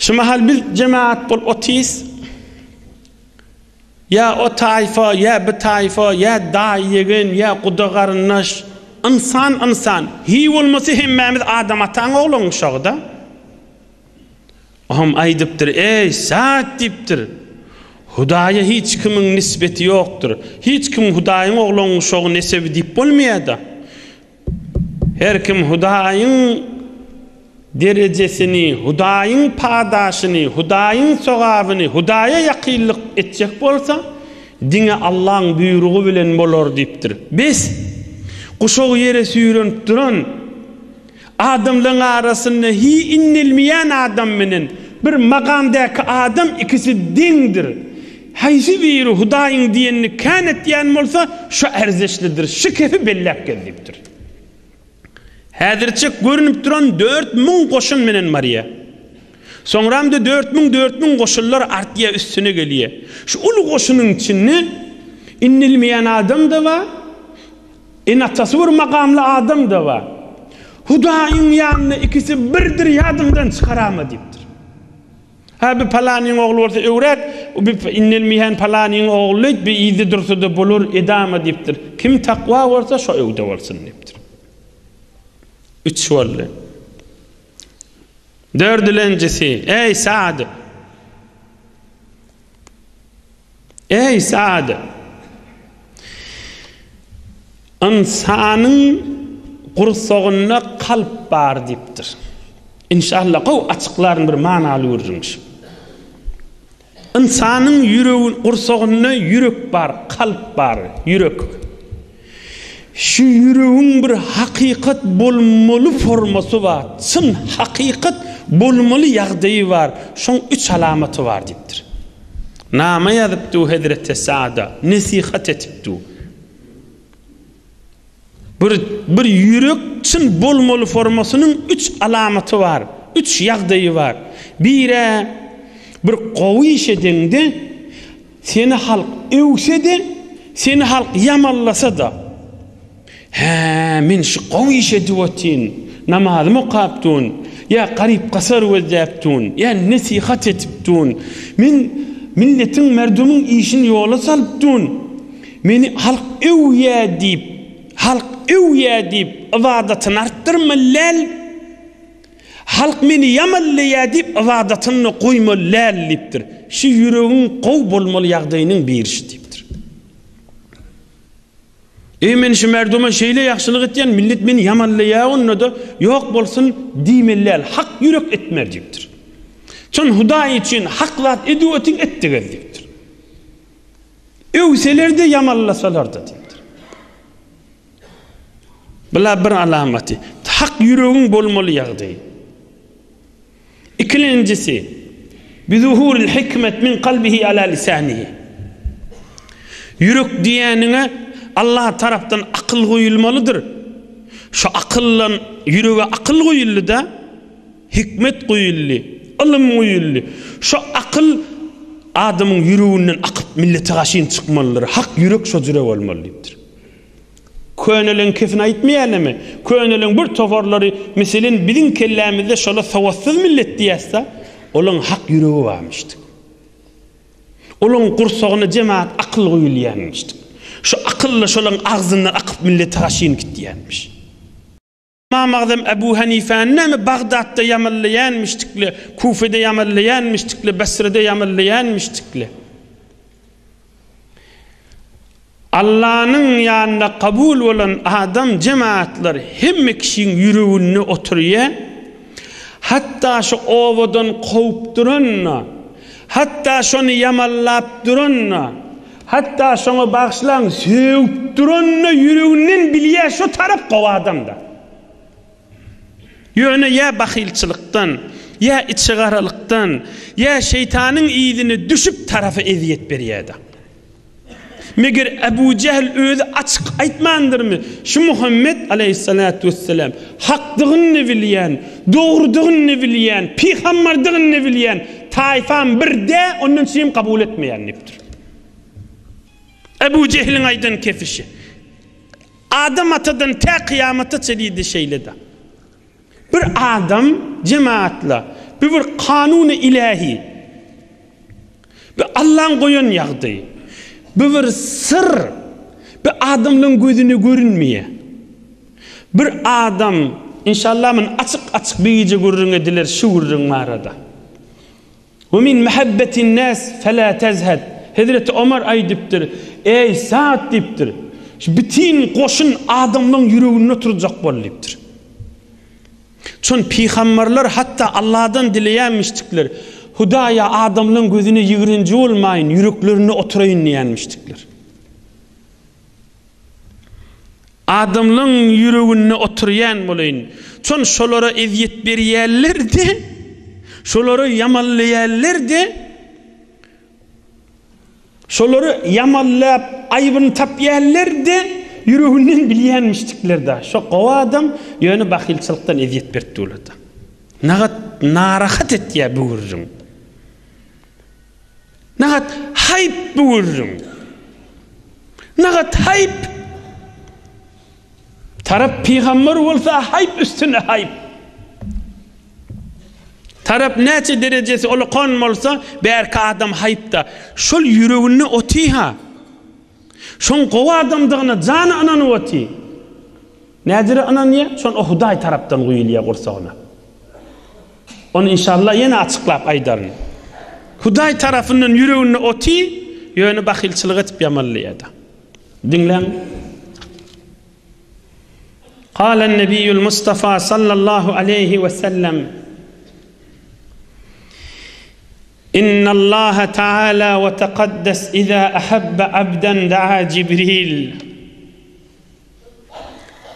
Şu mahal bir cemaat bol otis. Ya o tayfa, ya bir tayfa, ya dayigen, ya kudagarnaş. İnsan. Hi olması hemmemiz adam atan oğlun şoğda. Aham aydıptır, ey saat diptir. Hudaya hiç kimin nisbeti yoktur. Hiç kim Hudayın oğlun şoğu nesebi dip bolmayada. Her kim Hudayın derecesini, Hudayın padaşını, Hudayın sogabını, Hudaya yakillik etcek bolsa, dine Allah'ın buyruğu bilen bolor diptir. Biz kuşoğu yere sürünüp duran adamların arasında hi innilmeyen adam menen bir makamdaki adam ikisi dindir. Haysi bir Hudayın diyenini kanet diyen olsa şu erzeşlidir, şu kefi bellek geldiptir. Häzirçe görünüp duran 4000 koşun menen Maria. Soňramda 4000 koşullar artya üstüne geliyor. Şu ulu koşunun içinde innilmeyen adam da var. Tasavvur makamlı adam da var. Hudayın yanına ikisi birdir yadımdan çıkarama diptir. Ha bir palanın oğlu olsa öğret, bir innilmeyen palanın oğlu bir izi dursa da bulur edama diptir. Kim takva olsa şu evde olsun diptir. 3 oldu. Dördüncüsü, ey Sa'd. Ey Sa'd. İnsanın kursoğuna kalp bar diptir. İnşallah o açıkların bir manalı urjunmuş. İnsanın yüreğin kursoğuna yürek bar, kalp bar, yürek. Şu yüreğin bir hakikat bolmalı forması var. Çın hakikat bolmalı yağdayı var. Şun 3 alamatı var diptir. Nama yazıptu Hazreti Sa'da, nasihat etiptu. Bir yürek çın bolmalı formasının 3 alamatı var. 3 yağdayı var. Bire bir qowy şedende seni halk ewse de seni halk yamallasa da men şu qowy şedwatin namaz muqabtun ya qarib qasar wezaptun ya nasihat etiptun men milletin merdumun işin yola salptun meni halk ewya dip ibadatını arttırma lal halk meni yamallıya dip ibadatını koyma lal diptir. Şu yüreğin qov bolmalı yağdayının bir iş diptir. Men şu merduma şeyle yaxşılık etyen millet meni yamallıya onu da yok bolsun diymellal hak yürek etmer diptir. Çon Huday için haklat ediyotin ettigel diptir. Övseler de yamallasalar da diptir. Bula bir alamati. Hak yüreğin bolmalı yağdayı. İkincisi, bizuhuril hikmet min kalbihi ala lisanihi. Yürek diyenine Allah taraftan akıl koyulmalıdır. Şu akılla yüreğe akıl koyullu da hikmet koyullu, ilim koyullu. Şu akıl adamın yüreğinden akıp millete karşın çıkmalıdır. Hak yürek şu yürek olmalıdır. Könülün kefine aitmeyelim mi? Könülün bir tovarları mesela bizim kellemizde şöyle savassız millet diyese onun hak yüreği varmıştı. Onun kursağına cemaat akıl koyulayanmıştı. Şu akılla şolun ağzından akıp millete karşın gittiyenmiş. İmam Azam Ebu Hanife'nin Bağdat'ta yamallayanmıştıklı, Kufe'de yamallayanmıştıklı, Basra'da yamallayanmıştıklı. Allah'ın yanında kabul olan adam cemaatler hem kişinin yüreğine oturuyor. Hatta şu ovadan kovup duranna, hatta şunu yamallap duranna, hatta şunu bağışlan sevip duranna yüreğinin biliye şu taraf kova adamda. Yöne ya bakilçılıktan, ya içigaralıktan, ya şeytanın iyiliğine düşüp tarafı eziyet veriyor da. Meğer Ebu Cehil özü açık aytmandır mı? Şu Muhammed aleyhissalatu vesselam haklığını bilen, doğruduğunu bilen, peygamberliğini bilen taifan bir de onun için kabul etmeyen neftir. Ebu Cehil'in aydan kefişi. Adam atadan ta kıyamata çeliydi şeyle de. Bir adam cemaatla Bu bir kanunu ilahi. Bu Allah'ın koyan yağdı. Bu bir sır. Bir adamın gözüne görünmeye. Bir adam inşallah men açık bir gece görürün ediler şu görürün mağarada. Ve min muhabbetin nas fela tezhed. Hazreti Ömer aydıptır. Ey saat diptir. Bütün koşun adamın yüreğine oturacak boliptir. Çün peygamberler hatta Allah'tan dileyenmiştikler. Hudaya adamın gözüne yığırıncı olmayın, yüreklerine oturayın diyenmiştikler. Adamın yüreğine oturayan bolayın. Çün şolara eziyet beriyerlerdi, şolara yamallayanlardı, şoları yamallayıp ayıbını tapyayanlardı, yüreğinden bileyenmiştiklerdi. Şu kova adam yönü bakilçılıktan eziyet berdi oladı. Narahat et ya buyurun. Nagat hayp buyurun. Nagat hayp. Taraf peygamber olsa hayp üstüne hayp. Taraf neçe derecesi olukan olsa belki adam haypta. Şol yüreğini otiha. Şon kova adamdığına canı ananı oti. Nedir ananıya? Şon o Huday taraftan guyiliye kursa ona. Onu inşallah yine açıklayıp aydarın. Huday tarafının yüreğini oti, yönü bakilçılık etip yamallayada. Dinlen. Kâlen Nebiyyül Mustafa sallallahu aleyhi ve sellem İnna Allah Teala ve teqaddes izâ ahabbe abden da'a Cibril.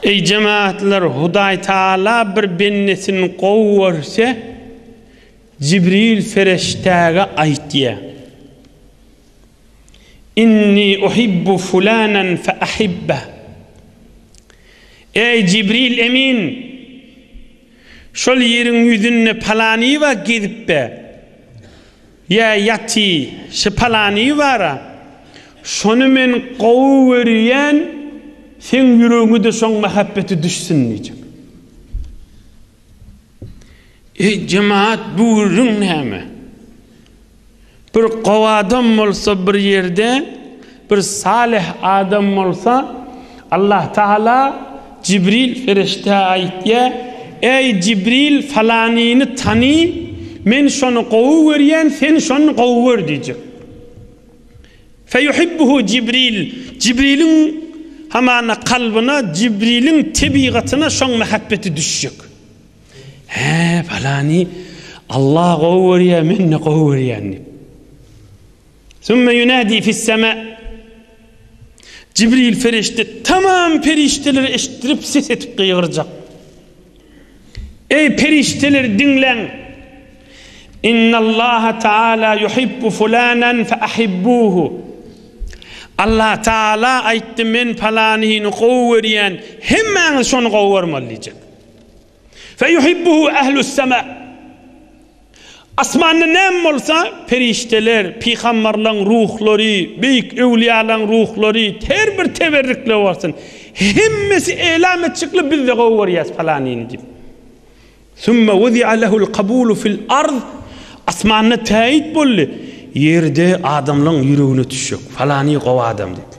Ey cemaatler, Huday Teala bir bennesini kovursa Cibril feriştâge aytiye. İnni uhibbu fulanen fe ahibbe. Ey Cibril emin, şol yerin yüzünne palani va gidip be. Ya yati, şu palani vara. Şonu men kovuriyen, sen yüreğine son muhabbeti düşsün diyecek. Ey cemaat buyurun neme? Bir kova adam olsa bir yerde, bir salih adam olsa, Allah Teala Cibril ferişte aytiye, ey Cibril falanini tanı, men şonu kovuriyen, sen şonu kovur diyecek. Feyuhibbuhu Cibril, Cibril'in hamana kalbına, Cibril'in tebigatına şon muhabbeti düşecek. He falani Allah kovuriye, men ne kovuriyen. Sümme yunadi fis sema. Cibril ferişte tamam perişteleri eşittirip ses etip kıyıracak. Ey perişteler dinlen. İnna Allah Teala yuhibbu fulanen fe ahibbuhu. Allah Teala aytti men falanini kovuriyen hemen şonu kovurmalayacak. Fe yuhibbuhu ehlus sema. Asmanda nem olsa perişteler, peygamberlerin ruhları, büyük evliyaların ruhları, her bir teberrükle varsın. Hemmesi elam etçikli biz de kovuriyaz falanini diyip. Sümme vuzi'a lehul kabulu fil ard. Asmanda tayit bolli. Yerde adamların yüreğine düşecek. Falani kova adam dedi.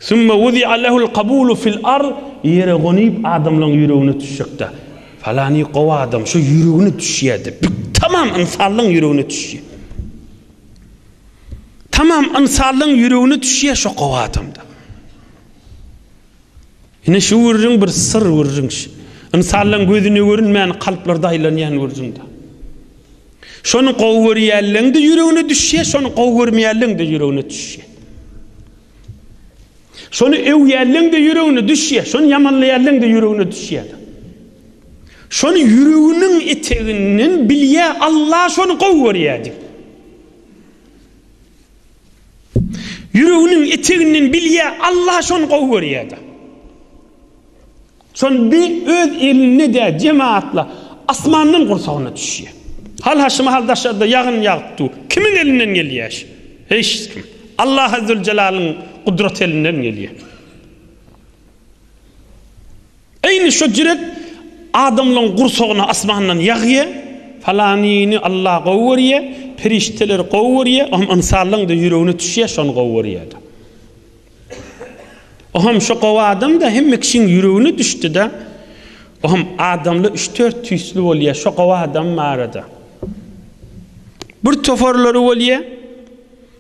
Sümme vuzi'a lehul kabulu fil ard. Yere gonip adamların yüreğine düşecek de. Falani kova adam şu yüreğine düşüyordu. Tamam insanlığın yüreğine düşüyor. Tamam insanlığın yüreğine düşüyor şu kova adamda. Yine şu vururun bir sır vururun. İnsanlığın gözüne görünmeyen kalplarda aylanyan vururun da. Şonu kovuriyerlerin de yüreğine düşüyor, şonu kovurmayerlerin de yüreğine düşüyor. Şonu eviyerlerin de yüreğine düşüyor, şonu yamanlayerlerin de yüreğine düşüyor. Şonu yüreğinin eteğinin bilye Allah şonu kovuriyadı. Yüreğinin eteğinin bilye Allah şonu kovuriyadı. Şonu bir öz eline de cemaatla asmanın kursağına düşüyor. Hal haşıma haldaşlarda yağın yağıttı. Kimin elinden geliyor? Hiç kim. Allah Azze Celal'ın kudret elinden geliyor. Aynı şu ciret adamların kursağına asmandan yağıyor. falanini Allah gowriye, perişteler gowriye, am insanlyň da yüreğine düşýär, şonu gowriýar. Oham şu gowa adam da hemme kişinin yüreğine düştü de, oham adamla 3-4 tüýsli bolýar, şu gowa adam marada. Bir toforlary bolýar,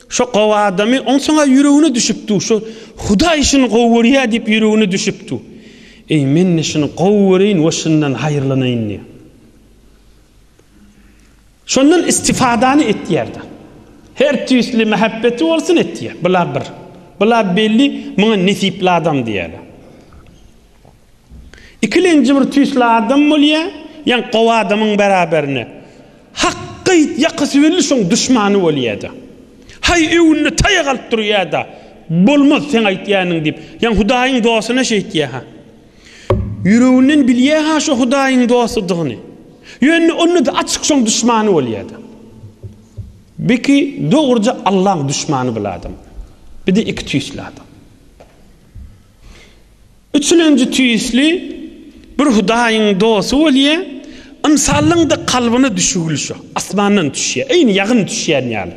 şu gowa adamy on soňa yüreğine düşüpdi, şu Huda işini gowriýar diýip yüreğine düşüpdi. Ey men şunu gowryn we şundan haýyrlanaýyn diýip. Şondan istifadany etýärdi. Her tüýsli mehabbeti bolsun etýär. Bular belli muňa nesipli adam diýerler. İkilenji bir tüýsli adam bolýar, ýa gowa adamyň beraberine. Haqqy ýakysy belli şoň düşmany bolýardy. Hay öwünni taýa galyp durýardy. Bolmaz sen aýtýanyň diýip. Ýa Hudaýyň dosyna şeýtýär ha. Yüreğinden bilýär ha şu Hudaýyň dosydygyny. Ýöne onu da açyk şoň düşmany bolýardy. Beki dogurca Allah'ın düşmanı bir adam. Bir de iki tüýsli adam. Üçüncü tüýsli bir Hudaýyň dosy bolýar. İnsanlyň da kalbyna düşügülşi. Asmandan düşýär. Eýni ýagyn düşýär ýaly.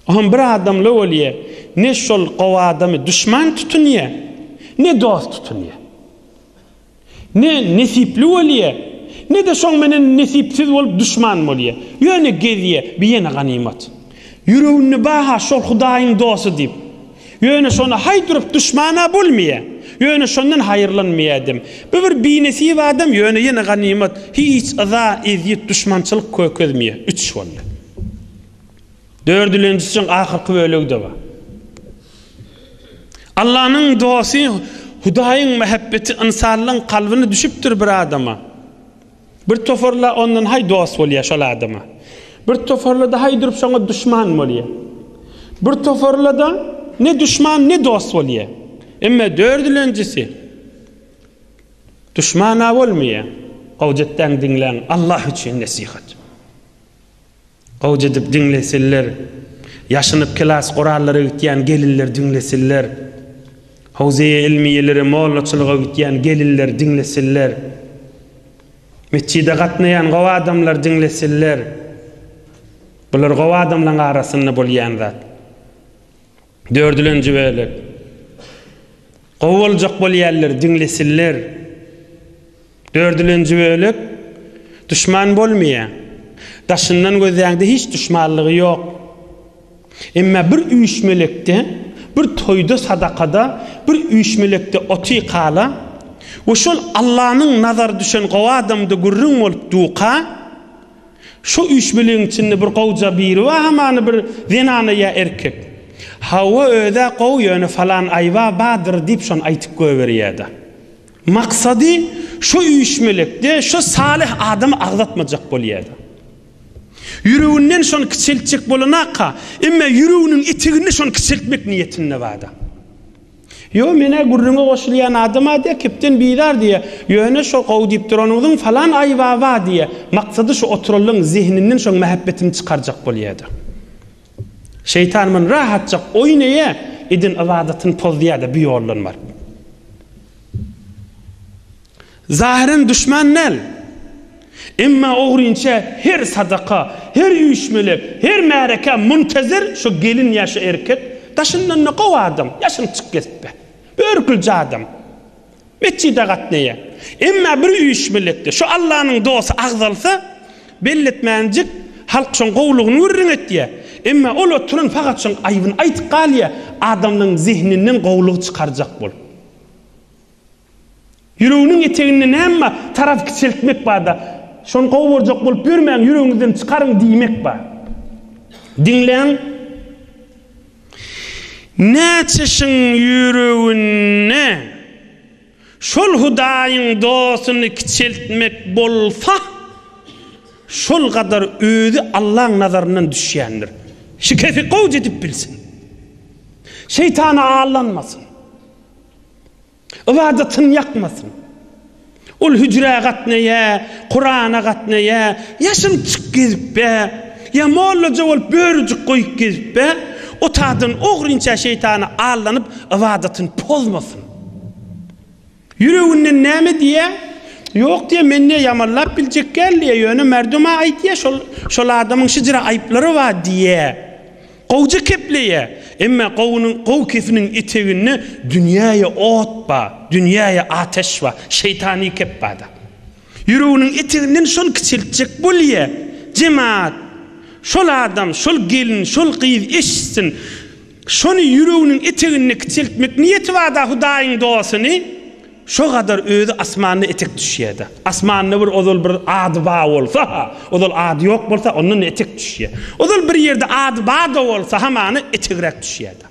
Ohan bir adamla bolýar. Ne şol gowa adamy düşman tutunýar, ne dost tutunýar. Ne nesipli bolýar, ne de şoň menen nesipsiz bolup düşman bolýar. Ýöne gezýär, bir ýene ganimat. Yüreğini baha şol Hudaýyň dosy diýip. Ýöne şonu haýdyryp düşmana bolmaýar. Ýöne şondan haýyrlanmaýardım. Bir binesip adam ýöne ýene ganimat. Hiç aza eziyet düşmançylyk kökezmeýär. 3 boldy. Dördüncüsü ahirki bölügde var. Allah'ın dosy Hudaýyň mehabbeti insanlyň kalbyny düşüpdir bir adama. Bir toforla ondan hay dost bolýar şol adama. Bir toforla da haýdyryp şoňa düşman bolýar. Bir toforla da ne düşman ne dost bolýar. Emma dördüncüsi düşmana bolmaýar. Gowjatdan dinleň Allah üçin nasihat. Gowjadip dinleseler, yaşanyp klas gorallary gitýän gelirler dinleseler. Hawzeye ilmiýeleri mollaçylyga gitýän gelirler dinleseler. Meçide gatnaýan gowa adamlar dinleseler. Bular gowa adamlaryň arasynda bolýan zat. Dördüncü bölük. Gowuljak bolýarlar dinleseler. Dördüncü bölük. Düşman bolmaýar. Daşyndan gözäňde hiç düşmanlygy ýok. Emma bir üýüşmelekde, bir toýda sadakada, bir üýüşmelekde oty kala, we şol Allah'yň nazary düşen gowa adamdy gurrun bolup duqa, şu üýüşmelegiň içinde bir gowja biri we hamany bir zenana ýa erkek. Hawa öde gow ýöne falan aýwa badyr diýip şonu aýtyp goýberýärdi. Maksady şu üýüşmelekde şu salih adamy agdatmajak bolýardy. Yüreğinden şonu kiçiltjek bolanaka, emma yüreğinin etigini şonu kiçiltmek niyetinde vardı. Yo mene gurrunga goşulýan adama diye kepten biýdar diye, ýöne şo gow diýip duranyň falan aýwa wa diye, maksady şu oturulyň zihninden şoň mehabbetini çykarjak bolýardy. Şeytan men rahatjak oýnaýa edin ibadatyny pozýardy bir ýollan bar. Zahiren düşman nel? Emma oğrinçe her sadaka, her üýüşmelek, her märeke muntazir şu gelin ýaşy erkek taşyndan ne gowa adam, ýaşyny çyk kesip. Börkülje adam. Meçide gatnaýa. Emma bir üýüşmelekde şu Allah'yň dosy agzalsa belletmänjik halk şoň gowlugyny görüň etdi. Emma ol oturan fakat şoň aýbyny aýtyp galýa adamyň zihninden gowlugy çykarjak bol. Yüreğiniň eteginden hemme taraf kiçiltmek barda. Şon gowurjak bolup bermäň yüreğiňizden çykaryň diýmek bar. Dinleň. Näçeşiň yüreğine şol Hudaýyň dosyny kiçiltmek bolsa, şol kadar öýdi Allah'ın nazaryndan düşýändir. Şikefi gowj edip bilsin. Şeytana ağlanmasın. Ibadatyny ýakmasın. Ol hücre gatnaýa, Kur'ana gatnaýa, ýaşyn çyk gezip be, ýa mollaja bolup börjük goýup gezip be, o tadan oğrinça şeytana ağlanıp ibadatyny pozmasyn. Yüreğinden näme diye? Yok diye menne yamanlap bilecek geldiye yönü merduma ait diye şol adamın şıcıra ayıpları var diye. Qowja kepleye. Emme qow kefinin iteğini dünyaya otba, dünyaya ateş va, şeytani kepbada. Yüreğinin iteğinden şol kiçiltecek bolye. Cemaat, şol adam, şol gelin, şol kıyız eşsin. Şonu yüreğinin iteğini kiçiltmek niyeti var da Hudaýyň dosyny. Şo kadar özü asmanny etek düşýärdi. Asmanny bir ozal bir ady ba bolsa, ozal ady ýok bolsa, onuň etek düşýär. Ozal bir ýerde ady ba da bolsa, hamany etegrek düşýärdi.